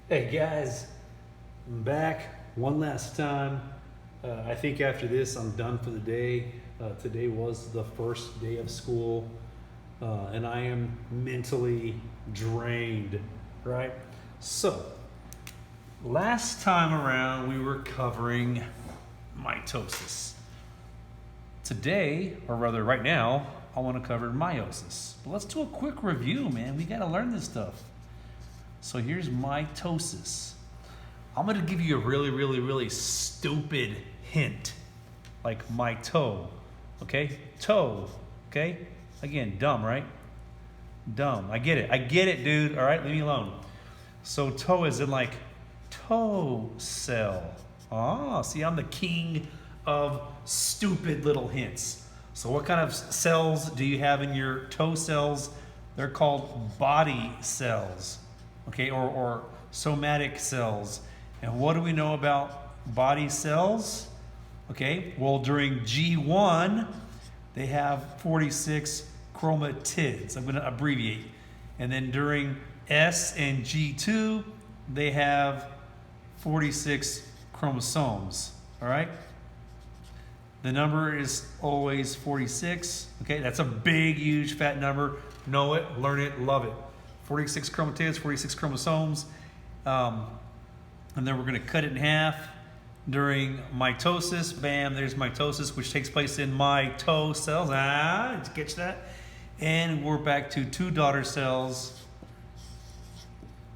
Hey guys, I'm back one last time. I think after this I'm done for the day. Today was the first day of school, and I am mentally drained, right? So, last time around we were covering mitosis. Today, or rather right now, I want to cover meiosis. But let's do a quick review, man. We got to learn this stuff. So here's mitosis. I'm going to give you a really stupid hint. Like my toe. Okay? Toe. Okay? Again, dumb, right? Dumb. I get it, dude. All right? Leave me alone. So toe is in like toe cell. Ah, see, I'm the king of stupid little hints. So what kind of cells do you have in your toe cells? They're called body cells. Okay, or somatic cells. And what do we know about body cells? Okay, well, during G1, they have 46 chromatids. I'm going to abbreviate. And then during S and G2, they have 46 chromosomes. All right? The number is always 46. Okay, that's a big, huge, fat number. Know it, learn it, love it. 46 chromatids, 46 chromosomes. And then we're going to cut it in half during mitosis. Bam, there's mitosis, which takes place in my toe cells. Did you catch that? And we're back to two daughter cells,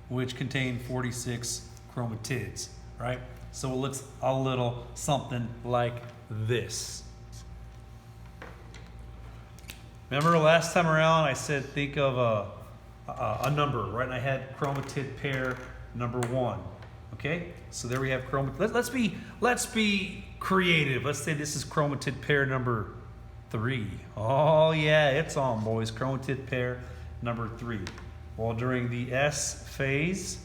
which contain 46 chromatids, right? So it looks a little something like this. Remember last time around I said think of a number, right? And I had chromatid pair number 1. Okay, so there we have chromatid. Let's be creative. Let's say this is chromatid pair number 3. Oh yeah, it's on, boys. Chromatid pair number 3. Well, during the S phase,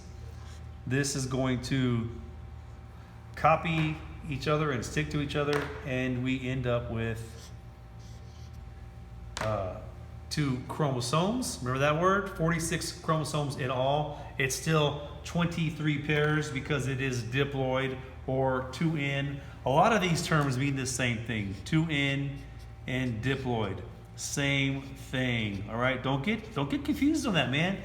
this is going to copy each other and stick to each other, and we end up with 2 chromosomes. Remember that word? 46 chromosomes in all. It's still 23 pairs because it is diploid or 2N. A lot of these terms mean the same thing. 2N and diploid. Same thing. All right? Don't get confused on that, man.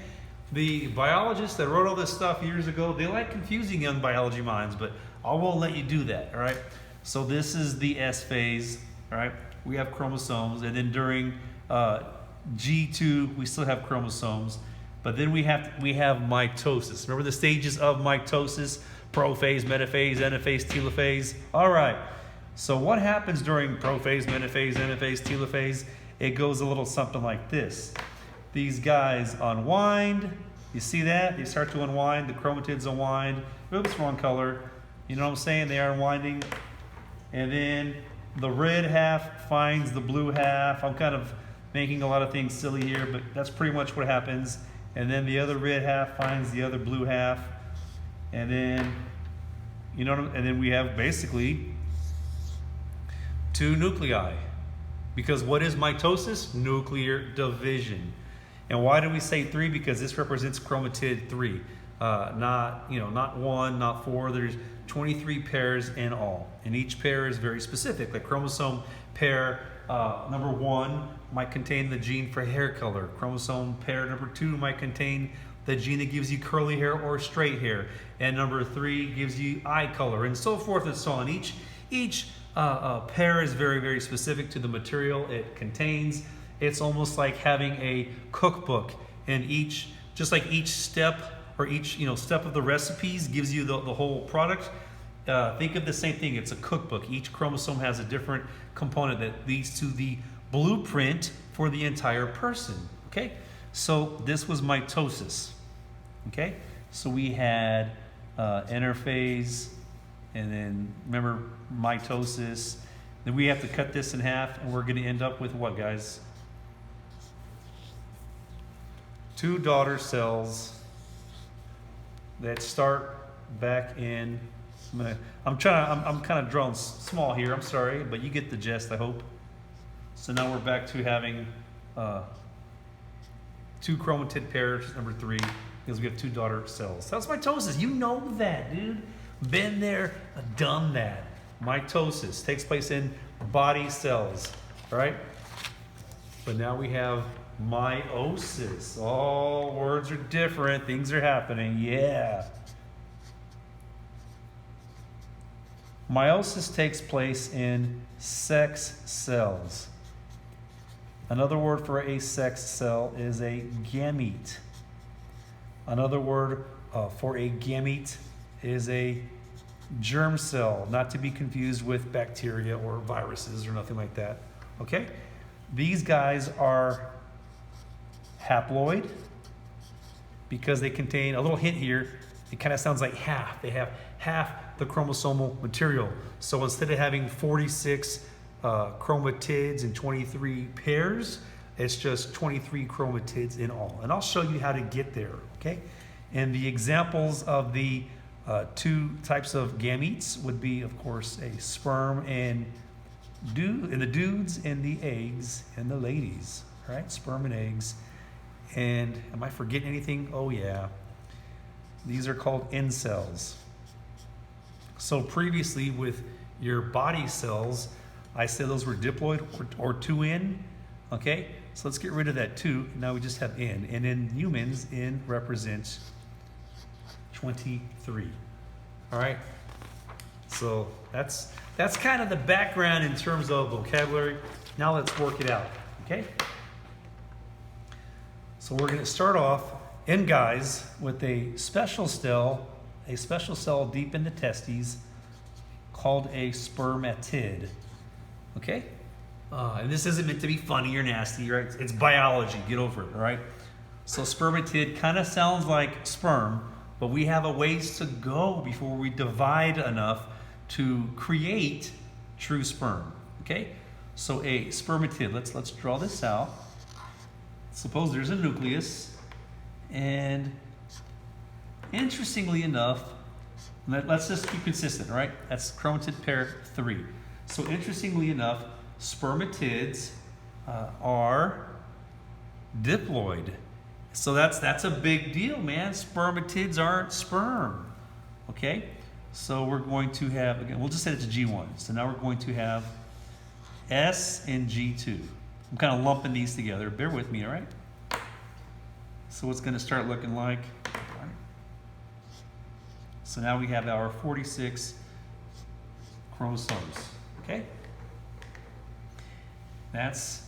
The biologists that wrote all this stuff years ago, they like confusing young biology minds, but I won't let you do that. All right? So this is the S phase. All right? We have chromosomes, and then during G2, we still have chromosomes, but then we have mitosis. Remember the stages of mitosis? Prophase, metaphase, anaphase, telophase. All right. So what happens during prophase, metaphase, anaphase, telophase? It goes a little something like this. These guys unwind. You see that? They start to unwind. The chromatids unwind. Oops, wrong color. You know what I'm saying? They are unwinding. And then the red half finds the blue half. I'm kind of making a lot of things silly here, but that's pretty much what happens. And then the other red half finds the other blue half. And then, and then we have basically 2 nuclei. Because what is mitosis? Nuclear division. And why do we say 3? Because this represents chromatid 3. Not 1, not 4. There's 23 pairs in all. And each pair is very specific. Like chromosome pair number 1 might contain the gene for hair color. Chromosome pair number 2 might contain the gene that gives you curly hair or straight hair. And number 3 gives you eye color, and so forth and so on. Each pair is very specific to the material it contains. It's almost like having a cookbook, and just like each step or each step of the recipes gives you the whole product. Think of the same thing. It's a cookbook. Each chromosome has a different component that leads to the blueprint for the entire person. Okay, so this was mitosis. Okay, so we had interphase, and then remember mitosis. Then we have to cut this in half, and we're going to end up with what, guys? 2 daughter cells that start back in. I'm kind of drawing small here. I'm sorry, but you get the gist, I hope. So now we're back to having 2 chromatid pairs, number 3, because we have 2 daughter cells. That's mitosis. You know that, dude. Been there, done that. Mitosis takes place in body cells, right? But now we have meiosis. All words are different. Things are happening. Yeah. Meiosis takes place in sex cells. Another word for a sex cell is a gamete. Another word for a gamete is a germ cell, not to be confused with bacteria or viruses or nothing like that. Okay? These guys are haploid because they contain, a little hint here, it kind of sounds like half. They have half the chromosomal material. So instead of having 46 chromatids and 23 pairs, it's just 23 chromatids in all. And I'll show you how to get there, okay? And the examples of the 2 types of gametes would be, of course, a sperm and the dudes and the eggs and the ladies, right? Sperm and eggs. And am I forgetting anything? Oh yeah. These are called end cells. So previously with your body cells, I said those were diploid or 2N, okay? So let's get rid of that 2. Now we just have N. And in humans, N represents 23. All right? So that's kind of the background in terms of vocabulary. Now let's work it out, okay? So we're going to start off in guys with a special cell deep in the testes called a spermatid. Okay? And this isn't meant to be funny or nasty, right? It's biology. Get over it, all right? So spermatid kind of sounds like sperm, but we have a ways to go before we divide enough to create true sperm. Okay? So a spermatid, let's draw this out. Suppose there's a nucleus, and interestingly enough, let's just be consistent, all right? That's chromatid pair 3. So interestingly enough, spermatids are diploid. So that's a big deal, man. Spermatids aren't sperm. Okay? So we're going to have, again, we'll just set it to G1. So now we're going to have S and G2. I'm kind of lumping these together. Bear with me, all right? So what's going to start looking like? All right. So now we have our 46 chromosomes. Okay? That's,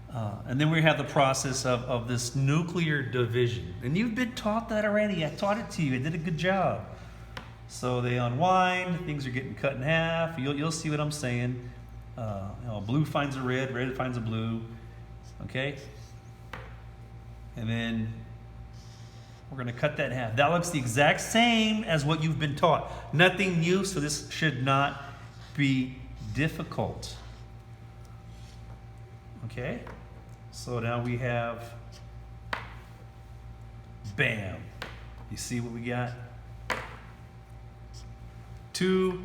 and then we have the process of this nuclear division. And you've been taught that already. I taught it to you. I did a good job. So they unwind. Things are getting cut in half. You'll see what I'm saying. Blue finds a red. Red finds a blue. Okay? And then we're going to cut that in half. That looks the exact same as what you've been taught. Nothing new, so this should not be difficult. Okay? So now we have, bam. You see what we got? 2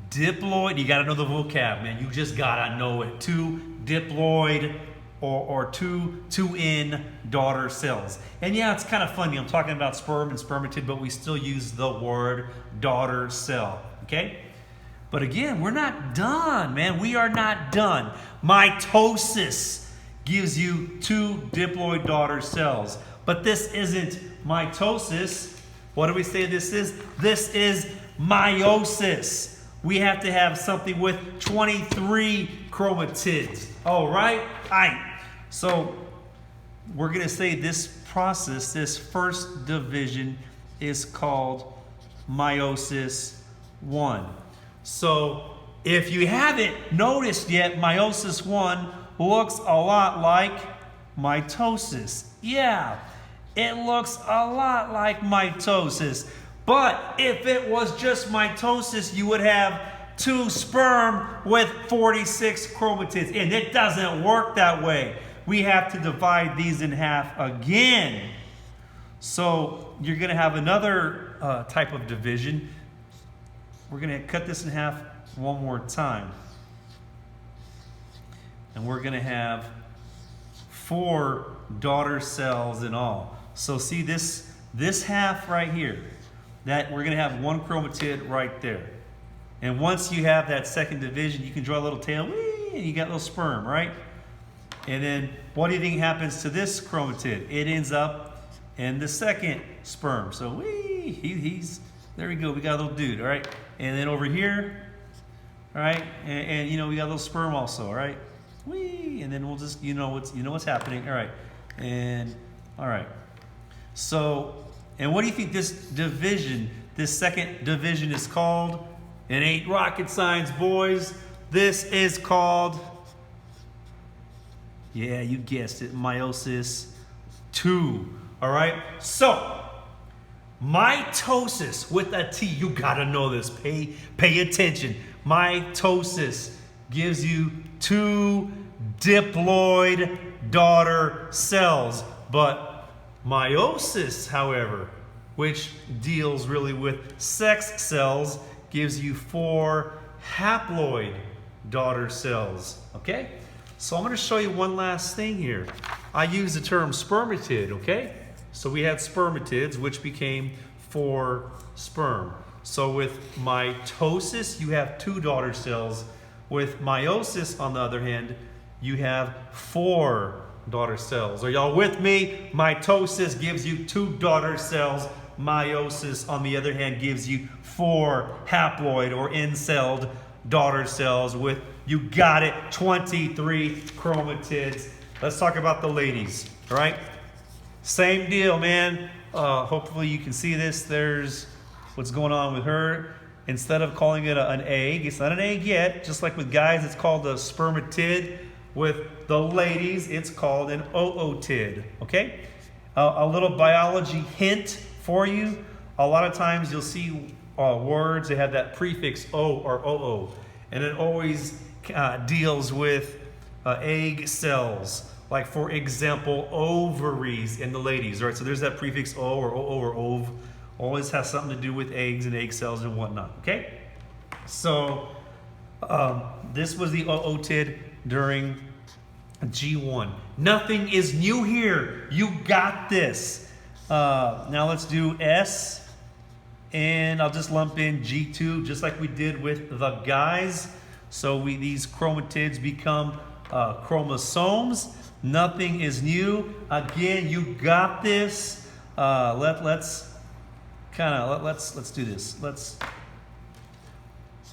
diploid. You got to know the vocab, man. You just got to know it. 2 diploid or 2N daughter cells. And yeah, it's kind of funny. I'm talking about sperm and spermatid, but we still use the word daughter cell. Okay? But again, we're not done, man. We are not done. Mitosis gives you 2 diploid daughter cells. But this isn't mitosis. What do we say this is? This is meiosis. We have to have something with 23 chromatids. All right? All right. So we're going to say this process, this first division, is called meiosis 1. So if you haven't noticed yet, meiosis 1 looks a lot like mitosis. Yeah, it looks a lot like mitosis. But if it was just mitosis, you would have 2 sperm with 46 chromatids. And it doesn't work that way. We have to divide these in half again. So you're going to have another type of division. We're going to cut this in half one more time. And we're going to have 4 daughter cells in all. So see, this this half right here, that we're going to have one chromatid right there. And once you have that second division, you can draw a little tail, whee, and you got a little sperm, right? And then what do you think happens to this chromatid? It ends up in the second sperm. So whee, he's there we go. We got a little dude, all right? And then over here, all right, and you know, we got a little sperm also, all right? Whee, and then we'll just, you know what's happening, all right? And all right. So, and what do you think this division, this second division is called? It ain't rocket science, boys. This is called, yeah, you guessed it, meiosis 2. All right? So, mitosis with a T. You gotta know this. Pay attention. Mitosis gives you 2 diploid daughter cells. But meiosis, however, which deals really with sex cells, gives you 4 haploid daughter cells. Okay? So I'm going to show you one last thing here. I use the term spermatid, okay? So we had spermatids, which became 4 sperm. So with mitosis, you have 2 daughter cells. With meiosis, on the other hand, you have 4 daughter cells. Are y'all with me? Mitosis gives you 2 daughter cells. Meiosis, on the other hand, gives you 4 haploid or end-celled daughter cells with, you got it, 23 chromatids. Let's talk about the ladies, all right? Same deal, man. Hopefully you can see this. There's what's going on with her. Instead of calling it an egg, it's not an egg yet. Just like with guys, it's called a spermatid. With the ladies, it's called an ootid, okay? A little biology hint for you. A lot of times you'll see words that have that prefix O or OO, and it always deals with egg cells. Like, for example, ovaries in the ladies, right? So there's that prefix O or OO or ov. Always has something to do with eggs and egg cells and whatnot, okay? So this was the ootid during G1. Nothing is new here. You got this. Now let's do S, and I'll just lump in G2 just like we did with the guys. So these chromatids become chromosomes. Nothing is new. Again, you got this. Let's do this. Let's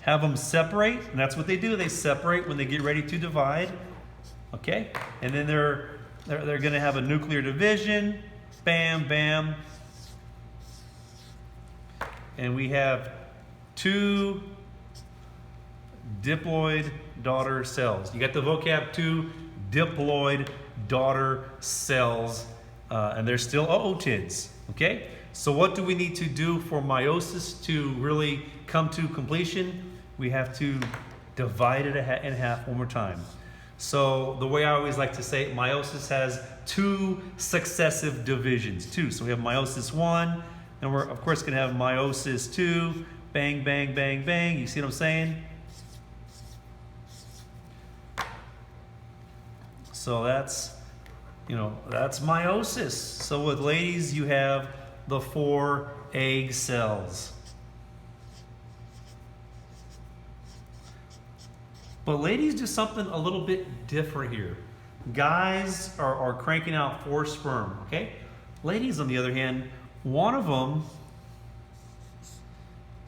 have them separate, and that's what they do. They separate when they get ready to divide. Okay, and then they're going to have a nuclear division. Bam, bam. And we have 2 diploid daughter cells. You got the vocab 2 diploid daughter cells, and they're still ootids. Okay? So what do we need to do for meiosis to really come to completion? We have to divide it in half one more time. So the way I always like to say it, meiosis has 2 successive divisions. 2. So we have meiosis 1, and we're of course going to have meiosis 2. Bang, bang, bang, bang. You see what I'm saying? So that's meiosis. So with ladies, you have the 4 egg cells. But ladies do something a little bit different here. Guys are cranking out 4 sperm, okay? Ladies, on the other hand, one of them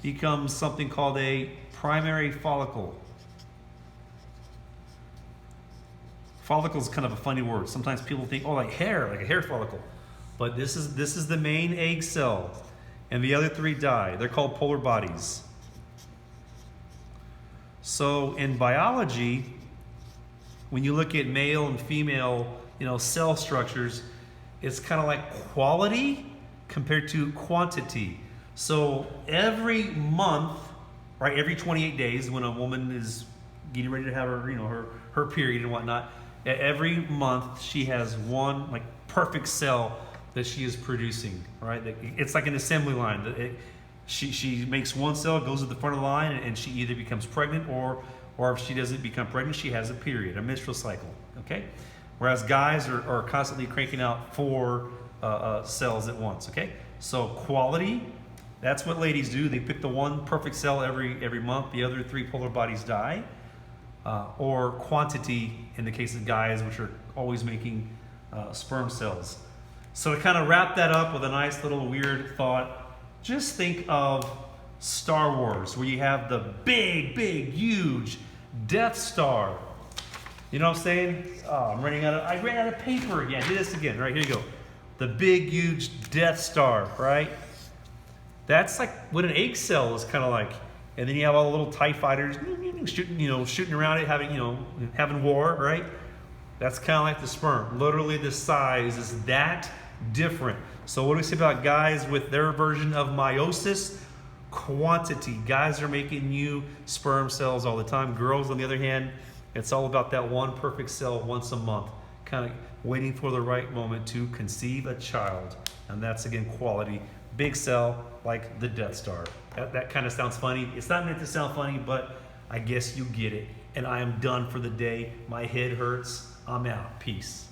becomes something called a primary follicle. Follicle is kind of a funny word. Sometimes people think, oh, like a hair follicle. But this is the main egg cell, and the other 3 die. They're called polar bodies. So in biology, when you look at male and female, cell structures, it's kind of like quality compared to quantity. So every month, right, every 28 days, when a woman is getting ready to have her, her period and whatnot, every month she has one like perfect cell that she is producing, right? It's like an assembly line. She makes one cell, goes to the front of the line, and she either becomes pregnant or if she doesn't become pregnant, she has a period, a menstrual cycle, okay? Whereas guys are constantly cranking out 4 cells at once, okay? So quality, that's what ladies do. They pick the one perfect cell every month. The other 3 polar bodies die. Or quantity in the case of guys, which are always making sperm cells. So to kind of wrap that up with a nice little weird thought, just think of Star Wars, where you have the big, huge Death Star. You know what I'm saying? Oh, I ran out of paper again. Do this again. Right, here you go. The big, huge Death Star, right? That's like what an egg cell is kind of like. And then you have all the little TIE fighters shooting around it, having war, right? That's kind of like the sperm. Literally the size is that different. So what do we say about guys with their version of meiosis? Quantity. Guys are making new sperm cells all the time. Girls, on the other hand, it's all about that one perfect cell once a month, kind of waiting for the right moment to conceive a child. And that's, again, quality. Big cell, like the Death Star. That kind of sounds funny. It's not meant to sound funny, but I guess you get it. And I am done for the day. My head hurts. I'm out. Peace.